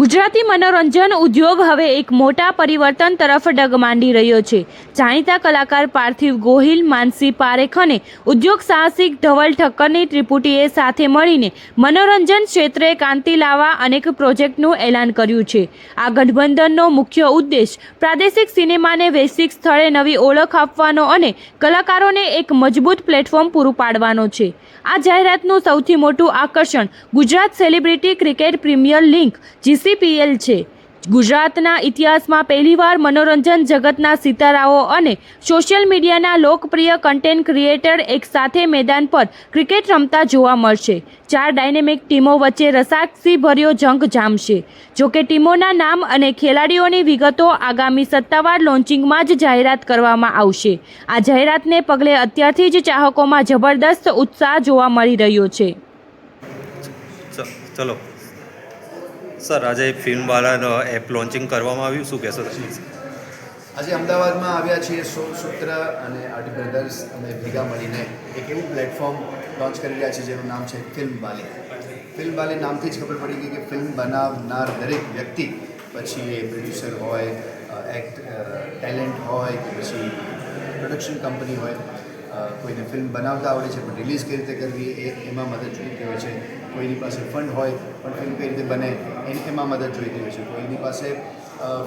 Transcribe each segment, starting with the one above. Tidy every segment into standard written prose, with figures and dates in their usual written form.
ગુજરાતી મનોરંજન ઉદ્યોગ હવે એક મોટા પરિવર્તન તરફ ડગ માંડી રહ્યો છે. જાણીતા કલાકાર પાર્થિવ ગોહિલ, માનસી પારેખ અને ઉદ્યોગ સાહસિક ધવલ ઠક્કરની ત્રિપુટીએ સાથે મળીને મનોરંજન ક્ષેત્રે ક્રાંતિ લાવવા અનેક પ્રોજેક્ટનું એલાન કર્યું છે. આ ગઠબંધનનો મુખ્ય ઉદ્દેશ પ્રાદેશિક સિનેમાને વૈશ્વિક સ્થળે નવી ઓળખ આપવાનો અને કલાકારોને એક મજબૂત પ્લેટફોર્મ પૂરું પાડવાનો છે. આ જાહેરાતનું સૌથી મોટું આકર્ષણ Gujarat celebrity cricket premier league GCPL છે. ગુજરાતના ઇતિહાસમાં પહેલીવાર મનોરંજન જગતના સિતારાઓ અને સોશિયલ મીડિયાના લોકપ્રિય કન્ટેન્ટ ક્રિએટર એક સાથે મેદાન પર ક્રિકેટ રમતા જોવા મળશે. 4 ડાયનેમિક ટીમો વચ્ચે રસાકસીભર્યો જંગ જામશે. જોકે ટીમોના નામ અને ખેલાડીઓની વિગતો આગામી સત્તાવાર લોન્ચિંગમાં જ જાહેરાત કરવામાં આવશે. આ જાહેરાતને પગલે અત્યારથી જ ચાહકોમાં જબરદસ્ત ઉત્સાહ જોવા મળી રહ્યો છે. ચલો સર, આજે ફિલ્મવાલાનો એપ લોન્ચિંગ કરવામાં આવ્યું, શું કહેશો તમે? આજે અમદાવાદમાં આવ્યા છીએ. સૂત્ર અને આરડી બ્રધર્સ અમે ભેગા મળીને એક એવું પ્લેટફોર્મ લોન્ચ કરી રહ્યા છીએ જેનું નામ છે ફિલ્મવાલી. ફિલ્મવાલી નામથી જ ખબર પડી ગઈ કે ફિલ્મ બનાવનાર દરેક વ્યક્તિ, પછી એ પ્રોડ્યુસર હોય, ટેલેન્ટ હોય કે પછી પ્રોડક્શન કંપની હોય, કોઈને ફિલ્મ બનાવતા આવડે છે પણ રિલીઝ કઈ રીતે કરવી એમાં મદદ જોઈતી હોય છે. કોઈની પાસે ફંડ હોય પણ ફિલ્મ કઈ રીતે બને એમાં મદદ જોઈતી હોય છે. કોઈની પાસે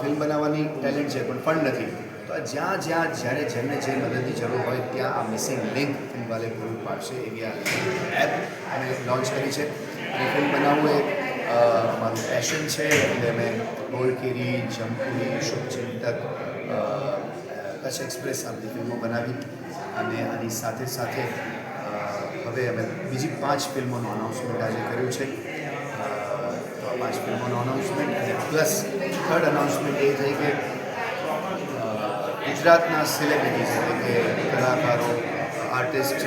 ફિલ્મ બનાવવાની ટેલેન્ટ છે પણ ફંડ નથી. તો જ્યારે જેમને જે મદદની જરૂર હોય ત્યાં આ મિસિંગ લિંક ફિલ્મવાલે પૂરું પાડશે એવી આ એપ અમે લોન્ચ કરી છે. અને ફિલ્મ બનાવવું એ અમારું પેશન છે. એટલે અમે ગોળકેરી, જમપુરી, શુભચિંતક, કચ્છ એક્સપ્રેસ આ બધી ફિલ્મો બનાવી અને આની સાથે સાથે હવે અમે બીજી 5 ફિલ્મોનું અનાઉન્સમેન્ટ આજે કર્યું છે. તો આ 5 ફિલ્મોનું અનાઉન્સમેન્ટ અને પ્લસ થર્ડ અનાઉન્સમેન્ટ એ થઈ કે ગુજરાતના સેલિબ્રિટીઝ એટલે કે કલાકારો, આર્ટિસ્ટ,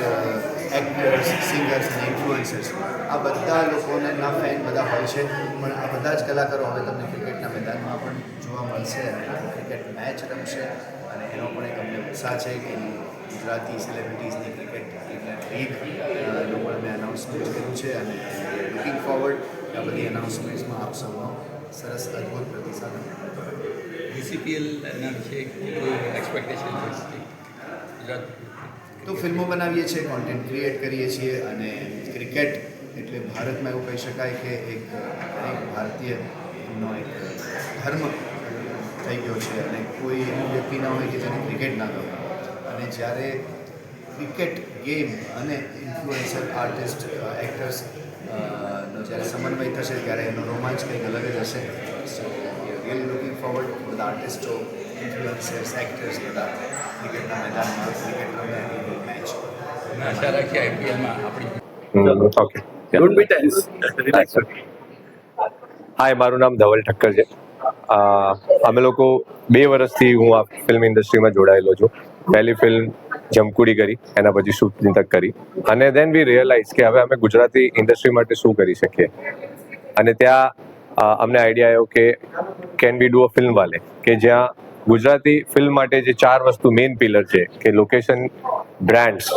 એક્ટર્સ, સિંગર્સ અને ઇન્ફ્લુએન્સર્સ આ બધા લોકોને ના ફેન બધા હોય છે પણ આ બધા જ કલાકારો હવે તમને ક્રિકેટના મેદાનમાં પણ જોવા મળશે અને ક્રિકેટ મેચ રમશે અને એનો પણ એક અમને ઉત્સાહ છે કે ગુજરાતી સેલિબ્રિટીઝની ક્રિકેટ લીગ લોકો મેં અનાઉન્સમેન્ટ કર્યું છે અને લુકિંગ ફોરવર્ડ આ બધી અનાઉન્સમેન્ટ્સમાં આપ સૌનો સરસ અદ્ભુત પ્રતિસાદ GCPLના વિશે એક્સપેક્ટેશન ગુજરાત તો ફિલ્મો બનાવીએ છીએ, કોન્ટેન્ટ ક્રિએટ કરીએ છીએ અને ક્રિકેટ એટલે ભારતમાં એવું કહી શકાય કે એક ભારતીયનો એક ધર્મ થઈ ગયો છે અને કોઈ એવું વ્યક્તિ ના હોય કે જેને ક્રિકેટ ના ગમે. અને જ્યારે ક્રિકેટ ગેમ અને ઇન્ફ્લુએન્સર, આર્ટિસ્ટ, એક્ટર્સ નો જ્યારે સમન્વય થશે ત્યારે એનો રોમાંચ કંઈક અલગ જ હશે. સો રિયલી લુકિંગ ફોરવર્ડ બધા આર્ટિસ્ટો, ઇન્ફ્લુએન્સર્સ, એક્ટર્સ બધા ક્રિકેટના મેદાનમાં ક્રિકેટ રમે એની મેચ. આશા રાખીએ IPLમાં આપણી ઓકે, ડોન્ટ બી ટેન્સ. હાય, મારું નામ ધવલ ઠક્કર છે. અમે લોકો 2 વર્ષથી હું આ ફિલ્મ ઇન્ડસ્ટ્રીમાં જોડાયેલો છું. પહેલી ફિલ્મ જમકુડી કરી, એના પછી શુભચિંતક કરી અને દેન વી રિયલાઇઝ કે હવે અમે ગુજરાતી ઇન્ડસ્ટ્રી માટે શું કરી શકીએ. અને ત્યાં અમને આઈડિયા આવ્યો કે કેન વી ડુ અ ફિલ્મવાલે, કે જ્યાં ગુજરાતી ફિલ્મ માટે જે 4 વસ્તુ મેઇન પિલર છે કે લોકેશન, બ્રાન્ડ્સ,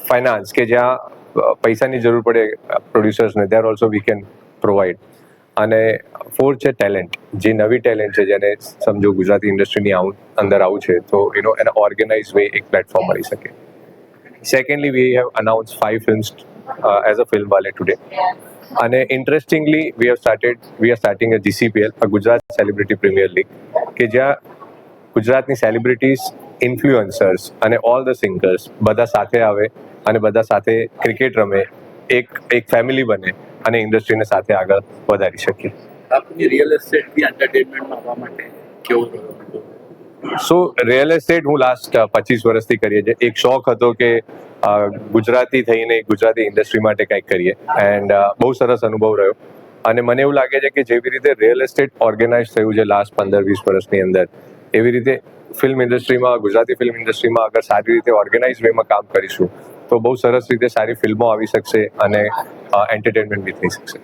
ફાઇનાન્સ, કે જ્યાં પૈસાની જરૂર પડે પ્રોડ્યુસર્સને, દેર ઓલ્સો વી કેન પ્રોવાઈડ. અને 4 છે ટેલેન્ટ, જે નવી ટેલેન્ટ છે જેને સમજો ગુજરાતી ઇન્ડસ્ટ્રીની અંદર આવું છે તો એને ઓર્ગેનાઇઝ વે એક પ્લેટફોર્મ મળી શકે. Secondly, we have announce 5 films as a ફિલ્મવાલે ટુડે. અને interestingly we are starting a GCPL, a Gujarat celebrity premier league, કે જ્યાં ગુજરાતની સેલિબ્રિટીઝ, ઇન્ફ્લુએન્સર્સ અને ઓલ ધ સિંગર્સ બધા સાથે આવે અને બધા સાથે ક્રિકેટ રમે, એક ફેમિલી બને અને ઇન્ડસ્ટ્રીને સાથે આગળ વધારી શકીએ. આપની રિયલ એસ્ટેટથી એન્ટરટેનમેન્ટમાં આવવા માટે કેવું રહ્યું? સો રિયલ એસ્ટેટ હું લાસ્ટ 25 વર્ષથી કરીએ છીએ. એક શોખ હતો કે ગુજરાતી થઈને ગુજરાતી ઇન્ડસ્ટ્રી માટે કંઈક કરીએ એન્ડ બહુ સરસ અનુભવ રહ્યો. અને મને એવું લાગે છે કે જેવી રીતે રિયલ એસ્ટેટ ઓર્ગેનાઇઝ થયું છે લાસ્ટ 15-20 વર્ષની અંદર, એવી રીતે ફિલ્મ ઇન્ડસ્ટ્રીમાં, ગુજરાતી ફિલ્મ ઇન્ડસ્ટ્રીમાં અગર સારી રીતે ઓર્ગેનાઇઝ વેમાં કામ કરીશું તો બહુ સરસ રીતે સારી ફિલ્મો આવી શકશે અને એન્ટરટેનમેન્ટ બી થઈ શકશે.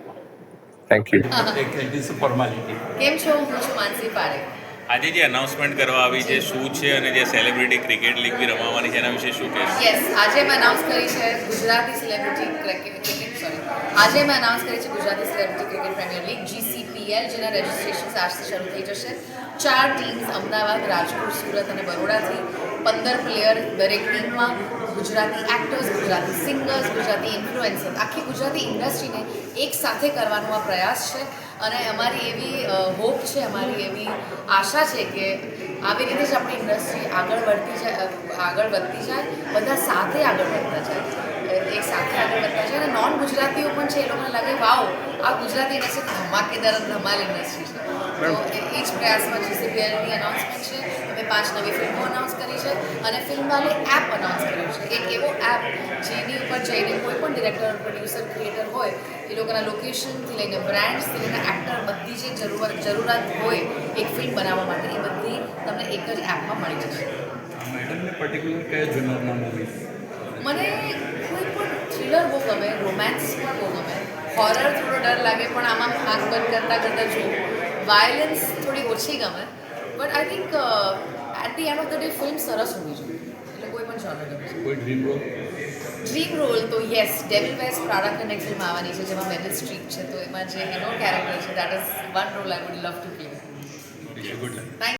Thank you. એક ઇઝ ફોર્માલિટી. કેમ છો? હું છું માનસી પારેખ. આજે જે અનાઉન્સમેન્ટ કરવા આવી છે શું છે અને જે સેલિબ્રિટી ક્રિકેટ લીગ બી રમાવાની છે એના વિશે શું કહેશો? યસ, આજે મેં અનાઉન્સ કરી છે Gujarati celebrity cricket premier league GCPL. PL જેના રજિસ્ટ્રેશન આજથી શરૂ થઈ જશે. 4 ટીમ્સ અમદાવાદ, રાજકોટ, સુરત અને બરોડાથી 15 પ્લેયર દરેક ટીમમાં, Gujarati actors, Gujarati singers, Gujarati influencer, આખી ગુજરાતી ઇન્ડસ્ટ્રીને એક સાથે કરવાનો આ પ્રયાસ છે. અને અમારી એવી હોપ છે, અમારી એવી આશા છે કે આવી રીતે જ આપણી ઇન્ડસ્ટ્રી આગળ વધતી જાય, બધા સાથે આગળ વધતા જાય, એક સાથે આગળ વધતા જાય. અને નોન ગુજરાતીઓ પણ છે, એ લોકોને લાગે વાવ, આ ગુજરાતી ઇન્ડસ્ટ્રી ધમાકેદાર અને ધમાલ ઇન્ડસ્ટ્રી છે. તો એ જ પ્રયાસમાં GCPLની અનાઉન્સમેન્ટ છે. અમે 5 નવી ફિલ્મો અનાઉન્સ કરી છે અને ફિલ્મવાલે એપ અનાઉન્સ કર્યું છે. એક એવો એપ જેની ઉપર જઈને કોઈ પણ ડિરેક્ટર, પ્રોડ્યુસર, ક્રિએટર હોય, એ લોકોના લોકેશનથી લઈને બ્રાન્ડ્સથી લઈને એક્ટર, બધી જે જરૂરિયાત હોય એક ફિલ્મ બનાવવા માટે, એ બધી તમને એક જ એપમાં મળી જશે. મેડમને પર્ટિક્યુલર કયા જનરના મૂવી મને કોઈ પણ થ્રિલર બહુ ગમે, રોમેન્સ પણ બહુ ગમે, હોરર થોડો ડર લાગે પણ આમાં આંખ બંધ કરતાં જોઉં, વાયલન્સ થોડી ઓછી ગમે. But I think at the end of the day film સરસ હોવી જોઈએ, એટલે કોઈ પણ જોનર ગમે. કોઈ ડ્રીમ રોલ ડ્રીમ રોલ તો યસ, ડેવિલ વેસ્ટ પ્રાડા કનેક્ટ ફિલ્મ આવવાની છે જેમાં મેરિલ સ્ટ્રીપ છે, તો એમાં જે એનો કેરેક્ટર છે, that is one role I would love to play. Good luck. Thank